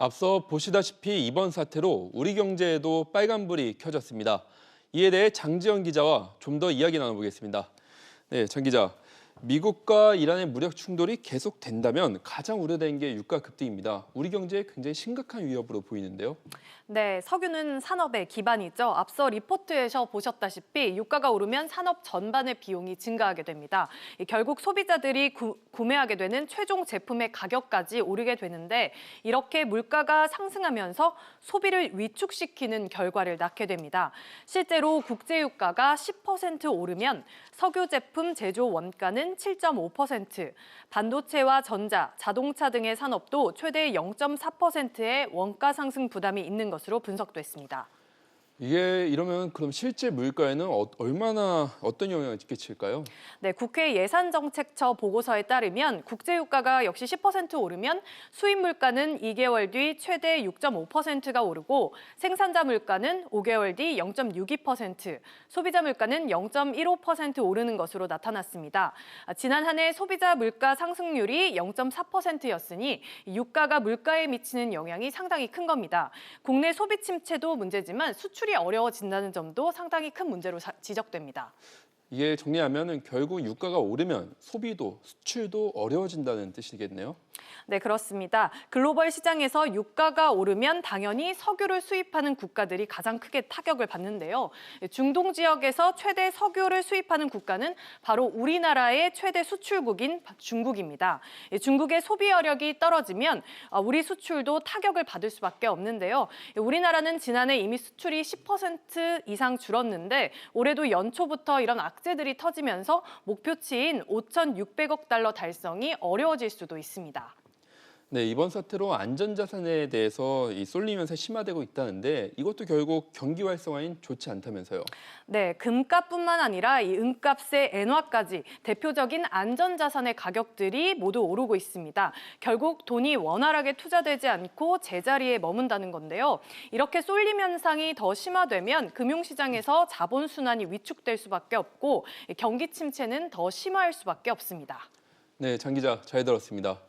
앞서 보시다시피 이번 사태로 우리 경제에도 빨간불이 켜졌습니다. 이에 대해 장지연 기자와 좀 더 이야기 나눠보겠습니다. 네, 장 기자. 미국과 이란의 무력 충돌이 계속된다면 가장 우려되는 게 유가 급등입니다. 우리 경제에 굉장히 심각한 위협으로 보이는데요. 네, 석유는 산업의 기반이죠. 앞서 리포트에서 보셨다시피 유가가 오르면 산업 전반의 비용이 증가하게 됩니다. 결국 소비자들이 구매하게 되는 최종 제품의 가격까지 오르게 되는데 이렇게 물가가 상승하면서 소비를 위축시키는 결과를 낳게 됩니다. 실제로 국제 유가가 10% 오르면 석유 제품 제조 원가는 7.5%, 반도체와 전자, 자동차 등의 산업도 최대 0.4%의 원가 상승 부담이 있는 것으로 분석됐습니다. 이게 이러면 그럼 실제 물가에는 얼마나 어떤 영향을 끼칠까요? 네, 국회 예산정책처 보고서에 따르면 국제유가가 역시 10% 오르면 수입 물가는 2개월 뒤 최대 6.5%가 오르고 생산자 물가는 5개월 뒤 0.62%, 소비자 물가는 0.15% 오르는 것으로 나타났습니다. 지난 한 해 소비자 물가 상승률이 0.4%였으니 유가가 물가에 미치는 영향이 상당히 큰 겁니다. 국내 소비 침체도 문제지만 수출이 어려워진다는 점도 상당히 큰 문제로 지적됩니다. 이게 정리하면은 결국 유가가 오르면 소비도 수출도 어려워진다는 뜻이겠네요. 네, 그렇습니다. 글로벌 시장에서 유가가 오르면 당연히 석유를 수입하는 국가들이 가장 크게 타격을 받는데요. 중동 지역에서 최대 석유를 수입하는 국가는 바로 우리나라의 최대 수출국인 중국입니다. 중국의 소비 여력이 떨어지면 우리 수출도 타격을 받을 수밖에 없는데요. 우리나라는 지난해 이미 수출이 10% 이상 줄었는데 올해도 연초부터 이런 악재들이 터지면서 목표치인 5,600억 달러 달성이 어려워질 수도 있습니다. 네, 이번 사태로 안전자산에 대해서 쏠림 현상이 심화되고 있다는데 이것도 결국 경기 활성화엔 좋지 않다면서요. 네, 금값뿐만 아니라 이 은값의 엔화까지 대표적인 안전자산의 가격들이 모두 오르고 있습니다. 결국 돈이 원활하게 투자되지 않고 제자리에 머문다는 건데요. 이렇게 쏠림 현상이 더 심화되면 금융시장에서 자본순환이 위축될 수밖에 없고 경기 침체는 더 심화할 수밖에 없습니다. 네, 장 기자 잘 들었습니다.